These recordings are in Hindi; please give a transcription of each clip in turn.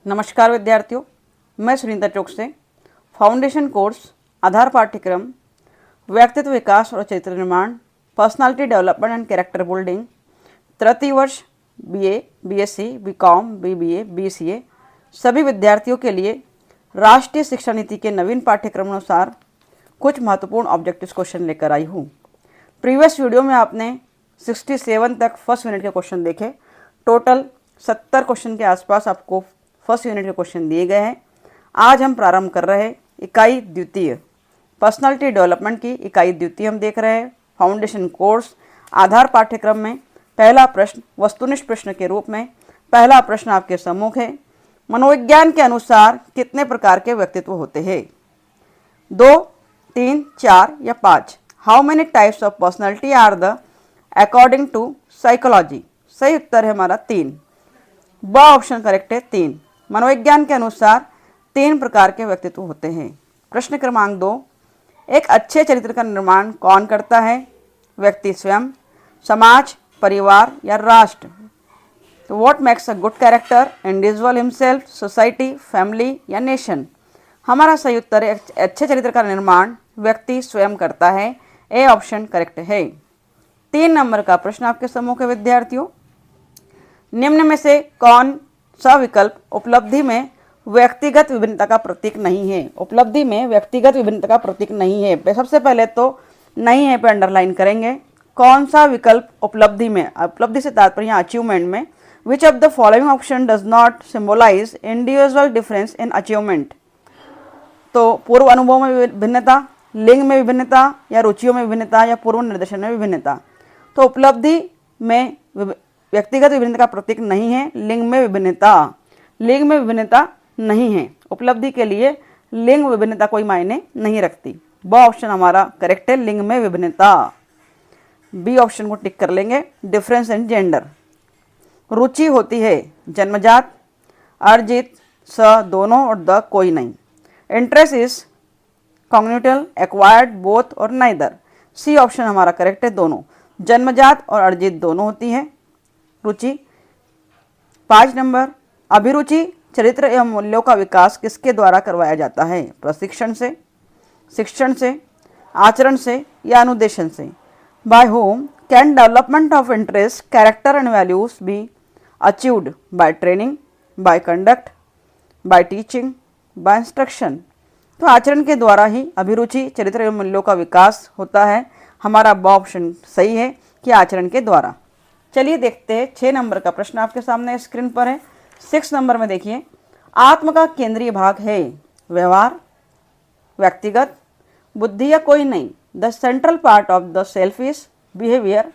नमस्कार विद्यार्थियों, मैं सुनीता चौक से फाउंडेशन कोर्स आधार पाठ्यक्रम व्यक्तित्व विकास और चरित्र निर्माण, personality development and character building, तृतीय वर्ष BA, BSc, BCom, BBA, BCA सभी विद्यार्थियों के लिए राष्ट्रीय शिक्षा नीति के नवीन पाठ्यक्रम अनुसार कुछ महत्वपूर्ण ऑब्जेक्टिव क्वेश्चन लेकर आई हूँ। प्रीवियस वीडियो में आपने 67 तक फर्स्ट यूनिट के क्वेश्चन देखे। टोटल 70 क्वेश्चन के आसपास आपको फर्स्ट यूनिट के क्वेश्चन दिए गए हैं। आज हम प्रारंभ कर रहे हैं इकाई द्वितीय पर्सनालिटी डेवलपमेंट की इकाई द्वितीय हम देख रहे हैं फाउंडेशन कोर्स आधार पाठ्यक्रम में। पहला प्रश्न वस्तुनिष्ठ प्रश्न के रूप में, पहला प्रश्न आपके सम्मुख है। मनोविज्ञान के अनुसार कितने प्रकार के व्यक्तित्व होते हैं? 2, 3, 4 या 5? How many types of personality are the according to psychology? सही उत्तर है हमारा 3। ब ऑप्शन करेक्ट है 3। मनोविज्ञान के अनुसार 3 प्रकार के व्यक्तित्व होते हैं। प्रश्न क्रमांक 2, एक अच्छे चरित्र का निर्माण कौन करता है? व्यक्ति स्वयं, समाज, परिवार या राष्ट्र? तो what makes a good character? Individual himself, society, family या नेशन? हमारा सही उत्तर है अच्छे चरित्र का निर्माण व्यक्ति स्वयं करता है। ए ऑप्शन करेक्ट है। 3 नंबर का प्रश्न आपके समूह के विद्यार्थियों, निम्न में से कौन सा विकल्प उपलब्धि में व्यक्तिगत विभिन्नता का प्रतीक नहीं है? उपलब्धि में व्यक्तिगत विभिन्नता का प्रतीक नहीं है। सबसे पहले तो नहीं है पे अंडरलाइन करेंगे। कौन सा विकल्प उपलब्धि में, उपलब्धि से तात्पर्य अचीवमेंट में, which of the following option does not symbolise individual difference in achievement? तो पूर्व अनुभव में विभिन्नता, लिंग में विभिन्नता या रुचियों में विभिन्नता या पूर्व निर्देशन में विभिन्नता? तो उपलब्धि में व्यक्तिगत विभिन्नता का प्रतीक नहीं है। लिंग में विभिन्नता, लिंग में विभिन्नता नहीं है। उपलब्धि के लिए लिंग विभिन्नता कोई मायने नहीं रखती। ब ऑप्शन हमारा करेक्ट है, लिंग में विभिन्नता। बी ऑप्शन को टिक कर लेंगे, डिफरेंस इन जेंडर। रुचि होती है जन्मजात, अर्जित, स दोनों और द कोई नहीं। Interest is cognitive, acquired, both और नाइदर। सी ऑप्शन हमारा करेक्ट है, दोनों। जन्मजात और अर्जित दोनों होती है रुचि। 5 नंबर, अभिरुचि चरित्र एवं मूल्यों का विकास किसके द्वारा करवाया जाता है? प्रशिक्षण से, शिक्षण से, आचरण से या अनुदेशन से? By whom can development of interest, character and values be achieved? By training, by conduct, by teaching, by instruction? तो आचरण के द्वारा ही अभिरुचि चरित्र एवं मूल्यों का विकास होता है। हमारा ब ऑप्शन सही है कि आचरण के द्वारा। चलिए देखते हैं 6 नंबर का प्रश्न आपके सामने स्क्रीन पर है। 6 नंबर में देखिए, आत्म का केंद्रीय भाग है व्यवहार, व्यक्तिगत, बुद्धि या कोई नहीं? The central part of the self is behaviour,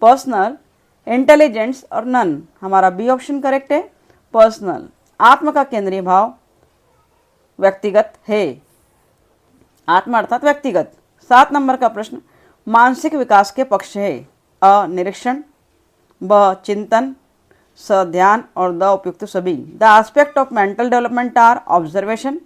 personal, intelligence और नन? हमारा बी ऑप्शन करेक्ट है, पर्सनल। आत्म का केंद्रीय भाव व्यक्तिगत है, आत्मा अर्थात व्यक्तिगत। 7 नंबर का प्रश्न, मानसिक विकास के पक्ष है? अ निरीक्षण, ब चिंतन, स ध्यान और द उपयुक्त सभी? The aspect of mental development are observation,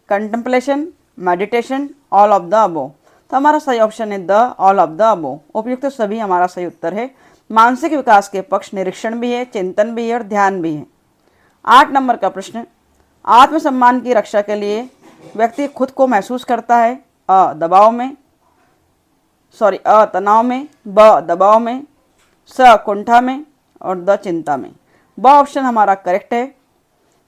contemplation, meditation, all of the above? तो हमारा सही ऑप्शन है the all of the above. उपयुक्त सभी हमारा सही उत्तर है। मानसिक विकास के पक्ष निरीक्षण भी है, चिंतन भी है और ध्यान भी है। 8 नंबर का प्रश्न, आत्मसम्मान की रक्षा के लिए व्यक्ति खुद को महसूस करता है? अ तनाव में, ब दबाव में, स कुंठा में और द चिंता में? ब ऑप्शन हमारा करेक्ट है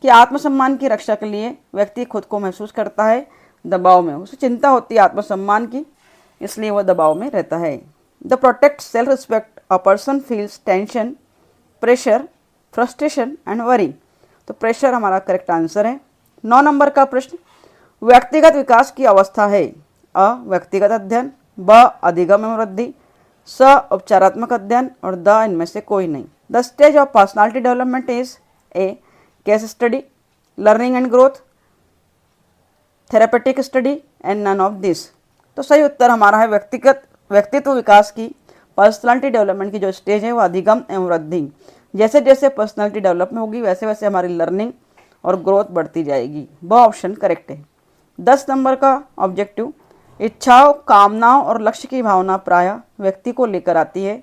कि आत्मसम्मान की रक्षा के लिए व्यक्ति खुद को महसूस करता है दबाव में। उसे चिंता होती है आत्मसम्मान की, इसलिए वह दबाव में रहता है। The protect self respect a person feels tension, pressure, frustration and worry? तो प्रेशर हमारा करेक्ट आंसर है। 9 नंबर का प्रश्न, व्यक्तिगत विकास की अवस्था है? अ व्यक्तिगत अध्ययन, ब अधिगम एवं वृद्धि, स उपचारात्मक अध्ययन और द इनमें से कोई नहीं? The stage of personality development is a case study, learning and growth, therapeutic study and none of this? तो सही उत्तर हमारा है व्यक्तित्व विकास की पर्सनालिटी डेवलपमेंट की जो स्टेज है वो अधिगम एवं वृद्धि। जैसे जैसे पर्सनालिटी डेवलपमेंट होगी वैसे वैसे हमारी लर्निंग और ग्रोथ बढ़ती जाएगी। ब ऑप्शन करेक्ट है। 10 नंबर का ऑब्जेक्टिव, इच्छाओं, कामनाओं और लक्ष्य की भावना प्रायः व्यक्ति को लेकर आती है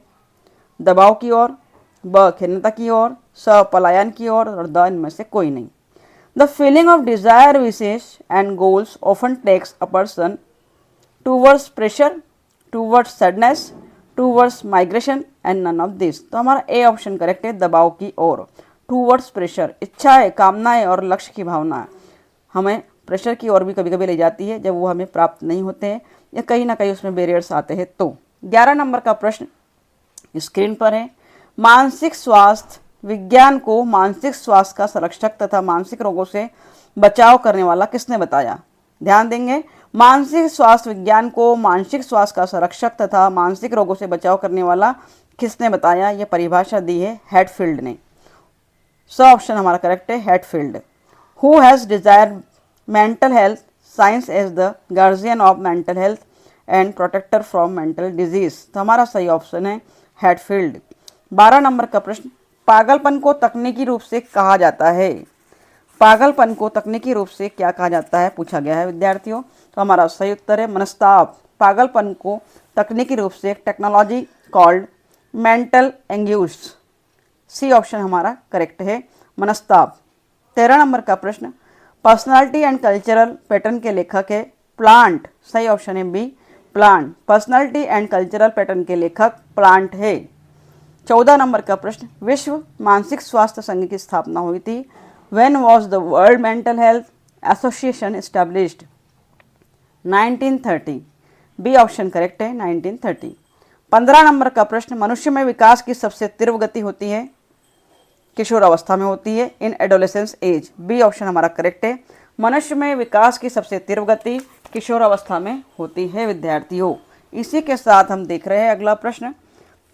दबाव की ओर, ब खिन्नता की ओर, स पलायन की ओर और द इनमें से कोई नहीं। The feeling of desire, wishes and goals often takes a person towards pressure, towards sadness, towards migration and none of this. तो हमारा ए ऑप्शन करेक्ट है, दबाव की ओर। टूवर्ड्स प्रेशर, इच्छाएं, कामनाएं और लक्ष्य की भावना हमें प्रेशर की ओर भी कभी कभी ले जाती है जब वो हमें प्राप्त नहीं होते हैं या कहीं ना कहीं उसमें बैरियर्स आते हैं। तो 11 नंबर का प्रश्न स्क्रीन पर है। मानसिक स्वास्थ्य विज्ञान को मानसिक स्वास्थ्य का संरक्षक तथा मानसिक रोगों से बचाव करने वाला किसने बताया? ध्यान देंगे, मानसिक स्वास्थ्य विज्ञान को मानसिक स्वास्थ्य का संरक्षक तथा मानसिक रोगों से बचाव करने वाला किसने बताया? यह परिभाषा दी है हैटफील्ड ने। सो ऑप्शन हमारा करेक्ट है, Hadfield. Who has desire mental health science as the guardian of mental health and protector from mental disease. तो हमारा सही ऑप्शन है हैटफील्ड। 12 नंबर का प्रश्न, पागलपन को तकनीकी रूप से कहा जाता है? पागलपन को तकनीकी रूप से क्या कहा जाता है पूछा गया है विद्यार्थियों। तो हमारा सही उत्तर है मनस्ताप। पागलपन को तकनीकी रूप से technology called mental anguish. C option हमारा करेक्ट है, मनस्ताप। 13 नंबर का प्रश्न, पर्सनालिटी एंड कल्चरल पैटर्न के लेखक है प्लांट। सही ऑप्शन है B, Plant. Personality and cultural pattern के लेखक प्लांट है। 14 नंबर का प्रश्न, विश्व मानसिक स्वास्थ्य संघ की स्थापना हुई थी? When was the world mental health association established? 1930। B option correct है, 1930। 15 नंबर का प्रश्न, मनुष्य में विकास की सबसे तीव्र गति होती है? किशोर अवस्था में होती है, इन एडोलेसेंस एज। बी ऑप्शन हमारा करेक्ट है, मनुष्य में विकास की सबसे तीव्र गति किशोर अवस्था में होती है विद्यार्थियों। इसी के साथ हम देख रहे हैं अगला प्रश्न,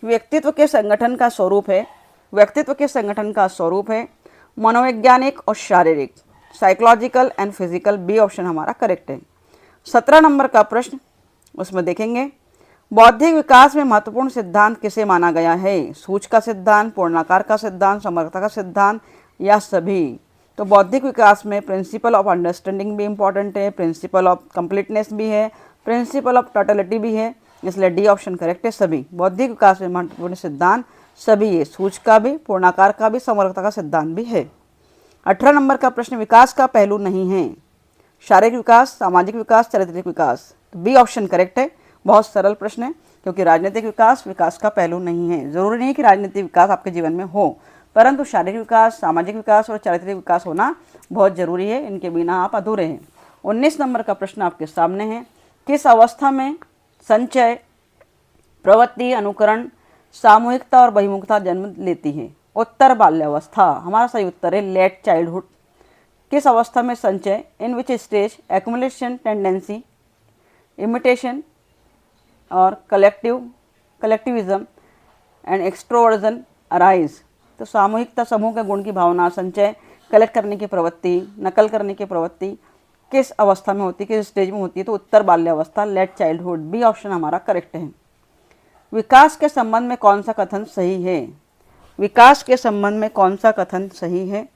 व्यक्तित्व के संगठन का स्वरूप है। व्यक्तित्व के संगठन का स्वरूप है मनोवैज्ञानिक और शारीरिक, psychological and physical. B option हमारा करेक्ट है। 17 नंबर का प्रश्न, उसमें देखेंगे बौद्धिक विकास में महत्वपूर्ण सिद्धांत किसे माना गया है? सूच का सिद्धांत, पूर्णाकार का सिद्धांत, समग्रता का सिद्धांत या सभी? तो बौद्धिक विकास में प्रिंसिपल ऑफ अंडरस्टैंडिंग भी इंपॉर्टेंट है, प्रिंसिपल ऑफ कंप्लीटनेस भी है, प्रिंसिपल ऑफ टोटलिटी भी है, इसलिए डी ऑप्शन करेक्ट है, सभी। बौद्धिक विकास में महत्वपूर्ण सिद्धांत सभी है, सूच का भी, पूर्णाकार का भी, समग्रता का सिद्धांत भी है। 18 नंबर का प्रश्न, विकास का पहलू नहीं है? शारीरिक विकास, सामाजिक विकास, चारित्रिक विकास। तो बी ऑप्शन करेक्ट है। बहुत सरल प्रश्न है, क्योंकि राजनीतिक विकास विकास का पहलू नहीं है। जरूरी नहीं कि राजनीतिक विकास आपके जीवन में हो, परंतु शारीरिक विकास, सामाजिक विकास और चारित्रिक विकास होना बहुत जरूरी है, इनके बिना आप अधूरे हैं। 19 नंबर का प्रश्न आपके सामने है, किस अवस्था में संचय, प्रवृत्ति, अनुकरण, सामूहिकता और बहिमुखता जन्म लेती है? उत्तर बाल्यावस्था। हमारा सही उत्तर है लेट चाइल्डहुड। किस अवस्था में संचय, in which stage accumulation tendency, imitation और कलेक्टिविज्म एंड एक्सट्रोवर्जन अराइज? तो सामूहिकता, समूह के गुण की भावना, संचय, कलेक्ट करने की प्रवृत्ति, नकल करने की प्रवृत्ति किस अवस्था में होती है, किस स्टेज में होती है? तो उत्तर बाल्यावस्था, लेट चाइल्डहुड। बी ऑप्शन हमारा करेक्ट है। विकास के संबंध में कौन सा कथन सही है? विकास के संबंध में कौन सा कथन सही है?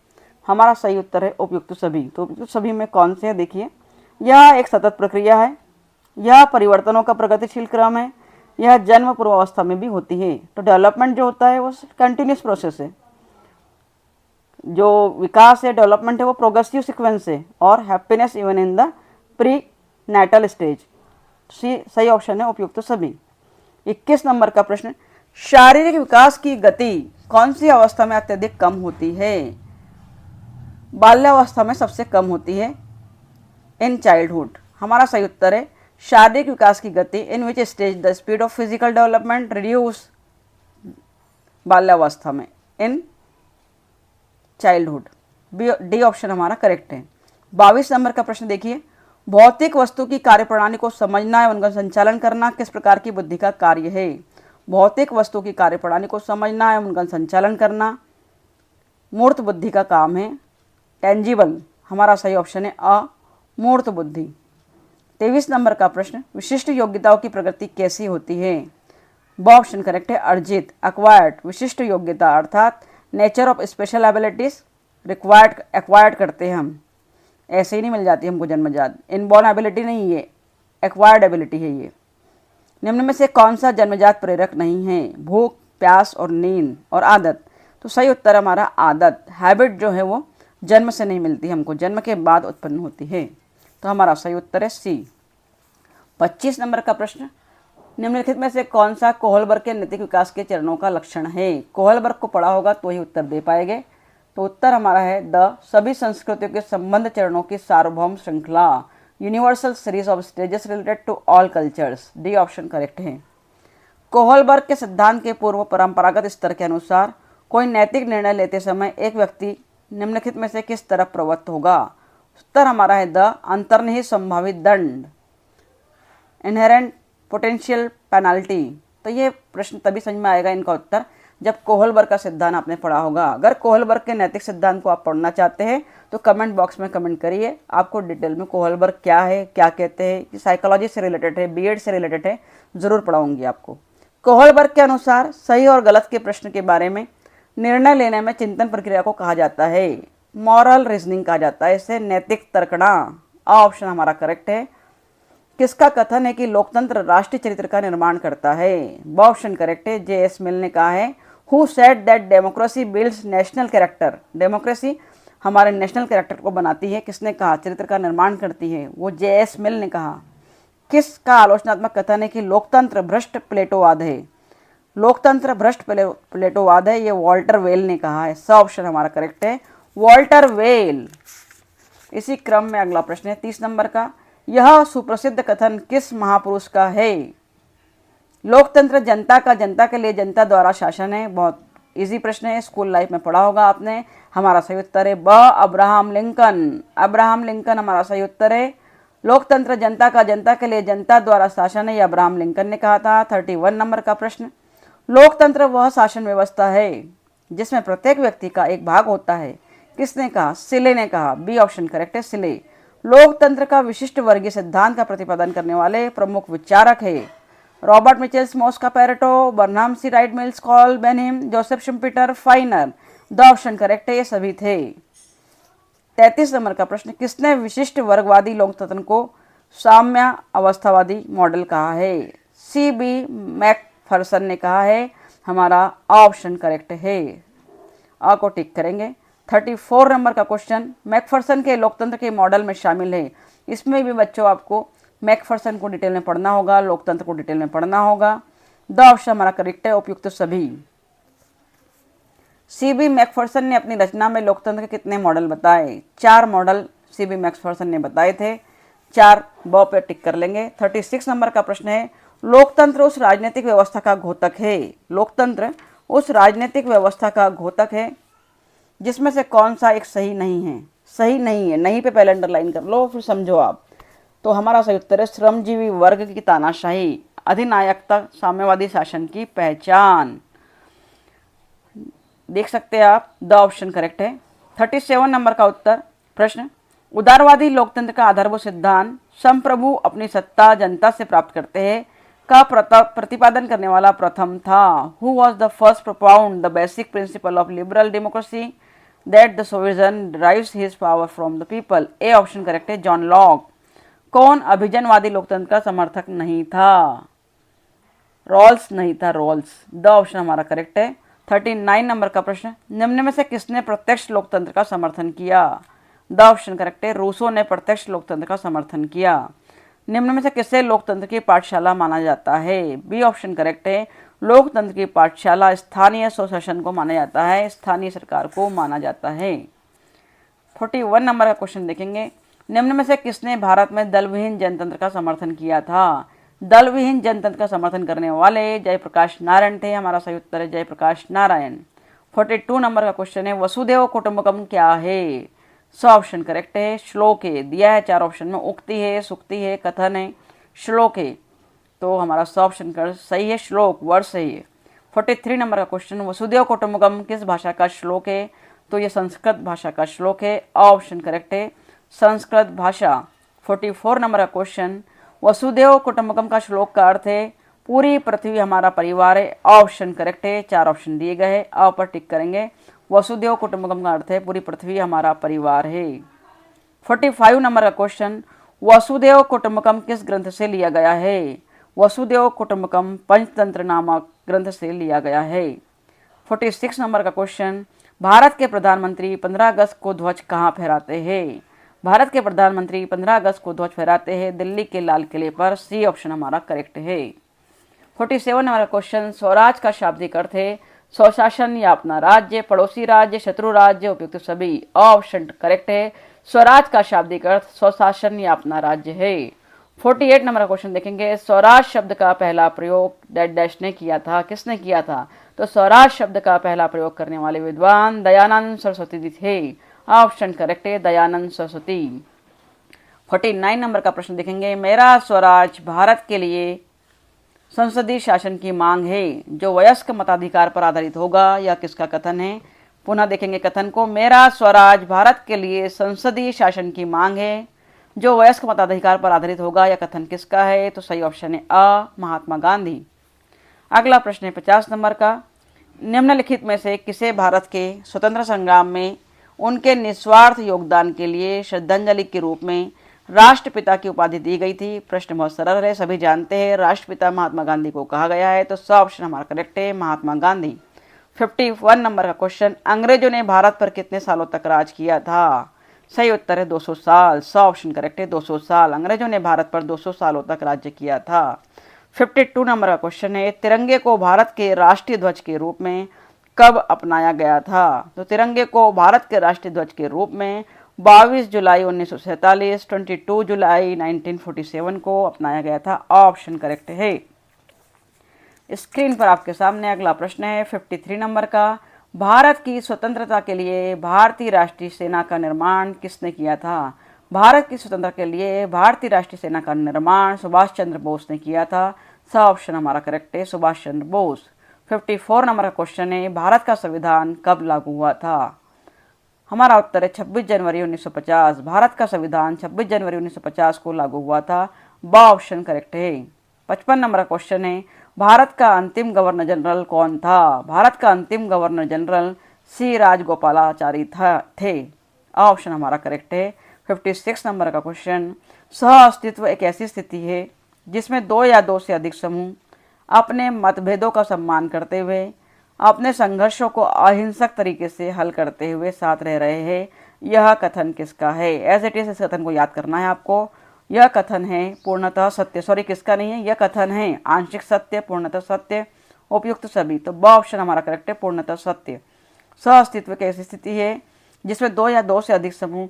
हमारा सही उत्तर है उपयुक्त सभी। तो उपयुक्त सभी में कौन से है देखिए, यह एक सतत प्रक्रिया है, यह परिवर्तनों का प्रगतिशील क्रम है, यह जन्म पूर्व अवस्था में भी होती है। तो डेवलपमेंट जो होता है वो कंटिन्यूस प्रोसेस है, जो विकास है, डेवलपमेंट है, वो प्रोग्रेसिव सीक्वेंस है, और happiness even in the prenatal stage. सही ऑप्शन है उपयुक्त सभी। 21 नंबर का प्रश्न, शारीरिक विकास की गति कौन सी अवस्था में अत्यधिक कम होती है? बाल्यावस्था में सबसे कम होती है, इन चाइल्डहुड। हमारा सही उत्तर है शारीरिक विकास की गति, in which stage the speed of physical development reduce, बाल्यावस्था में, इन चाइल्डहुड। डी ऑप्शन हमारा करेक्ट है। 22 नंबर का प्रश्न देखिए, भौतिक वस्तु की कार्यप्रणाली को समझना एवं उनका संचालन करना किस प्रकार की बुद्धि का कार्य है? भौतिक वस्तु की कार्यप्रणाली को समझना एवं उनका संचालन करना मूर्त बुद्धि का काम है, टेंजिबल। हमारा सही ऑप्शन है अ, मूर्त बुद्धि। 23 नंबर का प्रश्न, विशिष्ट योग्यताओं की प्रगति कैसी होती है? ब ऑप्शन करेक्ट है अर्जित, अक्वायर्ड। विशिष्ट योग्यता अर्थात nature of special abilities required, acquired करते हैं हम, ऐसे ही नहीं मिल जाती हमको जन्मजात। इनबॉर्न एबिलिटी नहीं, ये एक्वायर्ड एबिलिटी है। ये निम्न में से कौन सा जन्मजात प्रेरक नहीं है? भूख, प्यास और नींद और आदत। तो सही उत्तर हमारा आदत, हैबिट जो है वो जन्म से नहीं मिलती, हमको जन्म के बाद उत्पन्न होती है। तो हमारा सही उत्तर है सी। 25 नंबर का प्रश्न, निम्नलिखित में से कौन सा कोहलबर्ग के नैतिक विकास के चरणों का लक्षण है? कोहलबर्ग को पढ़ा होगा तो ही उत्तर दे पाएंगे। तो उत्तर हमारा है द सभी संस्कृतियों के संबंध चरणों की सार्वभौम श्रृंखला, universal series of stages related to all cultures. D option correct है। कोहलबर्ग के सिद्धांत के पूर्व परंपरागत स्तर के अनुसार कोई नैतिक निर्णय लेते समय एक व्यक्ति निम्नलिखित में से किस तरफ प्रवृत्त होगा? उत्तर हमारा है द अंतर्निहित संभावित दंड, इनहेरेंट पोटेंशियल पेनाल्टी। तो ये प्रश्न तभी समझ में आएगा इनका उत्तर जब कोहलबर्ग का सिद्धांत आपने पढ़ा होगा। अगर कोहलबर्ग के नैतिक सिद्धांत को आप पढ़ना चाहते हैं तो कमेंट बॉक्स में कमेंट करिए, आपको डिटेल में कोहलबर्ग क्या है, क्या कहते हैं, साइकोलॉजी से रिलेटेड है, बीएड से रिलेटेड है, ज़रूर पढ़ाऊंगी आपको। कोहलबर्ग के अनुसार सही और गलत के प्रश्न के बारे में निर्णय लेने में चिंतन प्रक्रिया को कहा जाता है मॉरल रीजनिंग कहा जाता है, इसे नैतिक तर्कणा। ऑप्शन हमारा करेक्ट है। किसका कथन है कि लोकतंत्र राष्ट्रीय चरित्र का निर्माण करता है? ऑप्शन करेक्ट है। जे.एस. मिल ने कहा है who said that democracy builds national character, democracy हमारे नेशनल कैरेक्टर को बनाती है। किसने कहा? चरित्र का निर्माण करती है, वो जे.एस. मिल ने कहा। किसका आलोचनात्मक कथन है कि लोकतंत्र भ्रष्ट प्लेटोवाद है? लोकतंत्र भ्रष्ट प्लेटोवाद है, ये वॉल्टर वेल ने कहा है। सब ऑप्शन हमारा करेक्ट है, वॉल्टर वेल। इसी क्रम में अगला प्रश्न है 30 नंबर का, यह सुप्रसिद्ध कथन किस महापुरुष का है? लोकतंत्र जनता का, जनता के लिए, जनता द्वारा शासन है। बहुत इजी प्रश्न है, स्कूल लाइफ में पढ़ा होगा आपने। हमारा सही उत्तर है ब अब्राहम लिंकन। अब्राहम लिंकन हमारा सही उत्तर है। लोकतंत्र जनता का, जनता के लिए, जनता द्वारा शासन है, यह अब्राहम लिंकन ने कहा था। 31 नंबर का प्रश्न, लोकतंत्र वह शासन व्यवस्था है जिसमें प्रत्येक व्यक्ति का एक भाग होता है। किसने कहा? सिले ने कहा। बी ऑप्शन करेक्ट है, सिले। लोकतंत्र का विशिष्ट वर्गीय सिद्धांत का प्रतिपादन करने वाले प्रमुख विचारक है Robert Michels, Mosca Pareto, Burnham C Wright, Mills Cole, बेनहिम, Joseph Schumpeter, Finer. D option correct है, ये सभी थे। 33 नंबर का प्रश्न, किसने विशिष्ट वर्गवादी लोकतंत्र को साम्य अवस्थावादी मॉडल कहा है? सी बी मैकफरसन ने कहा है। हमारा ऑप्शन करेक्ट है, आ को टिक करेंगे। 34 नंबर का क्वेश्चन मैकफरसन के लोकतंत्र के मॉडल में शामिल है। इसमें भी बच्चों आपको मैकफरसन को डिटेल में पढ़ना होगा, लोकतंत्र को डिटेल में पढ़ना होगा। द ऑप्शन हमारा करेक्ट है, उपयुक्त सभी। सीबी मैकफरसन ने अपनी रचना में लोकतंत्र के कितने मॉडल बताए? 4 मॉडल सीबी मैकफरसन ने बताए थे। 4 ब पे टिक कर लेंगे। 36 नंबर का प्रश्न है, लोकतंत्र उस राजनीतिक व्यवस्था का घोतक है। लोकतंत्र उस राजनीतिक व्यवस्था का घोतक है जिसमें से कौन सा एक सही नहीं है? सही नहीं है, नहीं पे पहले अंडरलाइन कर लो फिर समझो आप। तो हमारा सही उत्तर है श्रमजीवी वर्ग की तानाशाही, अधिनायकता, साम्यवादी शासन की पहचान। देख सकते हैं आप, द ऑप्शन करेक्ट है। 37 नंबर का उत्तर प्रश्न, उदारवादी लोकतंत्र का आधारभूत सिद्धांत संप्रभु अपनी सत्ता जनता से प्राप्त करते हैं का प्रतिपादन करने वाला प्रथम था। Who was the first propound the basic principle of liberal democracy that the sovereign derives his power from the people? A option correct है, जॉन लॉक। कौन अभिजनवादी लोकतंत्र का समर्थक नहीं था? रॉल्स नहीं था, रॉल्स। द ऑप्शन हमारा करेक्ट है। 39 नंबर का प्रश्न, निम्न में से किसने प्रत्यक्ष लोकतंत्र का समर्थन किया? द ऑप्शन करेक्ट है, रूसो ने प्रत्यक्ष लोकतंत्र का समर्थन किया। निम्न में से किसे लोकतंत्र की पाठशाला माना जाता है? बी ऑप्शन करेक्ट है, लोकतंत्र की पाठशाला स्थानीय स्वशासन को माना जाता है, स्थानीय सरकार को माना जाता है। 41 नंबर का क्वेश्चन देखेंगे, निम्न में से किसने भारत में दलविहीन जनतंत्र का समर्थन किया था? दलविहीन जनतंत्र का समर्थन करने वाले जयप्रकाश नारायण थे। हमारा सही उत्तर है जयप्रकाश नारायण। 42 नंबर का क्वेश्चन है, वसुदेव कुटुंबकम क्या है? सो ऑप्शन करेक्ट है, श्लोक है। दिया है 4 ऑप्शन में, उक्ति है, सुक्ति है, कथन है, श्लोक है। तो हमारा सो ऑप्शन कर सही है, श्लोक वर्ड सही है। 43 नंबर का क्वेश्चन, वसुदेव कुटुंबकम किस भाषा का श्लोक है? तो ये संस्कृत भाषा का श्लोक है। ऑप्शन करेक्ट है, संस्कृत भाषा। 44 नंबर का क्वेश्चन, वसुदेव कुटुंबकम का श्लोक का अर्थ है पूरी पृथ्वी हमारा परिवार है। ऑप्शन करेक्ट है, 4 ऑप्शन दिए गए हैं, आ पर टिक करेंगे। वसुदेव कुटुंबकम का अर्थ है पूरी पृथ्वी हमारा परिवार है। 45 नंबर का क्वेश्चन, वसुदेव कुटुंबकम किस ग्रंथ से लिया गया है? वसुदेव कुटुंबकम पंचतंत्र नामक ग्रंथ से लिया गया है। 46 नंबर का क्वेश्चन, भारत के प्रधानमंत्री 15 अगस्त को ध्वज कहाँ फहराते हैं? भारत के प्रधानमंत्री 15 अगस्त को ध्वज फहराते हैं दिल्ली के लाल किले पर। सी ऑप्शन हमारा करेक्ट है। 47 नंबर क्वेश्चन, स्वराज का शाब्दिक अर्थ है स्वशासन या अपना राज्य, पड़ोसी राज्य, शत्रु राज्य, उपयुक्त सभी। ऑप्शन करेक्ट है। स्वराज का शाब्दिक अर्थ स्वशासन या अपना राज्य है। 48 नंबर क्वेश्चन देखेंगे, स्वराज शब्द का पहला प्रयोग डैश डैश ने किया था। किसने किया था? तो स्वराज शब्द का पहला प्रयोग करने वाले विद्वान दयानंद सरस्वती जी थे। ऑप्शन करेक्ट है, दयानंद सरस्वती। 49 नंबर का प्रश्न देखेंगे, मेरा स्वराज भारत के लिए संसदीय शासन की मांग है जो वयस्क मताधिकार पर आधारित होगा। यह किसका कथन है? पुनः देखेंगे कथन को, मेरा स्वराज भारत के लिए संसदीय शासन की मांग है जो वयस्क मताधिकार पर आधारित होगा। यह कथन किसका है? तो सही ऑप्शन है अ, महात्मा गांधी। अगला प्रश्न है 50 नंबर का, निम्नलिखित में से किसे भारत के स्वतंत्र संग्राम में उनके निस्वार्थ योगदान के लिए श्रद्धांजलि के रूप में राष्ट्रपिता की उपाधि दी गई थी? प्रश्न बहुत सरल है, सभी जानते हैं राष्ट्रपिता महात्मा गांधी को कहा गया है, तो सब ऑप्शन हमारा करेक्ट है, महात्मा गांधी। 51 नंबर का क्वेश्चन, अंग्रेजों ने भारत पर कितने सालों तक राज किया था? सही उत्तर है 200 साल। सब ऑप्शन करेक्ट है, 200 साल। अंग्रेजों ने भारत पर 200 सालों तक राज्य किया था। 52 नंबर का क्वेश्चन है, तिरंगे को भारत के राष्ट्रीय ध्वज के रूप में कब अपनाया गया था? तो तिरंगे को भारत के राष्ट्रीय ध्वज के रूप में 22 जुलाई 1947, 22 जुलाई 1947 को अपनाया गया था। ऑप्शन करेक्ट है। स्क्रीन पर आपके सामने अगला प्रश्न है 53 नंबर का, भारत की स्वतंत्रता के लिए भारतीय राष्ट्रीय सेना का निर्माण किसने किया था? भारत की स्वतंत्रता के लिए भारतीय राष्ट्रीय सेना का निर्माण सुभाष चंद्र बोस ने किया था। सब ऑप्शन हमारा करेक्ट है, सुभाष चंद्र बोस। 54 नंबर का क्वेश्चन है, भारत का संविधान कब लागू हुआ था? हमारा उत्तर है 26 जनवरी 1950। भारत का संविधान 26 जनवरी 1950 को लागू हुआ था। ब ऑप्शन करेक्ट है। 55 नंबर का क्वेश्चन है, भारत का अंतिम गवर्नर जनरल कौन था? भारत का अंतिम गवर्नर जनरल सी राजगोपालाचारी थे। ऑप्शन हमारा करेक्ट है। 56 नंबर का क्वेश्चन, सह अस्तित्व एक ऐसी स्थिति है जिसमें दो या दो से अधिक समूह अपने मतभेदों का सम्मान करते हुए अपने संघर्षों को अहिंसक तरीके से हल करते हुए साथ रह रहे हैं। यह कथन किसका है? एज इट इज इस कथन को याद करना है आपको। यह कथन है पूर्णतः सत्य, सॉरी किसका नहीं है, यह कथन है आंशिक सत्य, पूर्णतः सत्य, उपयुक्त सभी। तो ब ऑप्शन हमारा करेक्ट है, पूर्णतः सत्य। सह अस्तित्व की ऐसी स्थिति है जिसमें दो या दो से अधिक समूह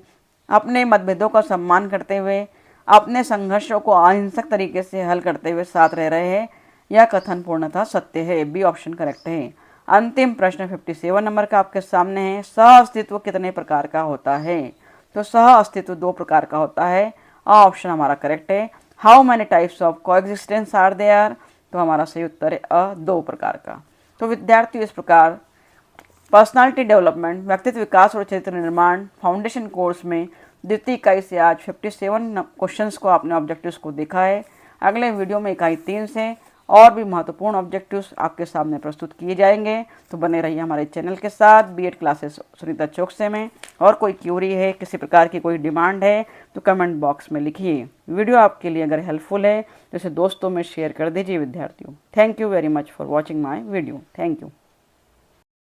अपने मतभेदों का सम्मान करते हुए अपने संघर्षों को अहिंसक तरीके से हल करते हुए साथ रह रहे हैं। यह कथन पूर्णतः सत्य है। बी ऑप्शन करेक्ट है। अंतिम प्रश्न 57 नंबर का आपके सामने है, सह अस्तित्व कितने प्रकार का होता है? तो सह अस्तित्व 2 प्रकार का होता है। ऑप्शन हमारा करेक्ट है। How many types of coexistence are there? तो हमारा सही उत्तर है अ, 2 प्रकार का। तो विद्यार्थियों, इस प्रकार पर्सनालिटी डेवलपमेंट, व्यक्तित्व विकास और चरित्र निर्माण फाउंडेशन कोर्स में द्वितीय इकाई से आज 57 क्वेश्चंस को आपने ऑब्जेक्टिव्स को देखा है। अगले वीडियो में इकाई 3 से और भी महत्वपूर्ण ऑब्जेक्टिव्स आपके सामने प्रस्तुत किए जाएंगे। तो बने रहिए हमारे चैनल के साथ। बीएड क्लासेस सुनीता चौकसे में। और कोई क्यूरी है, किसी प्रकार की कोई डिमांड है तो कमेंट बॉक्स में लिखिए। वीडियो आपके लिए अगर हेल्पफुल है तो इसे दोस्तों में शेयर कर दीजिए विद्यार्थियों। Thank you very much for watching my video. Thank you.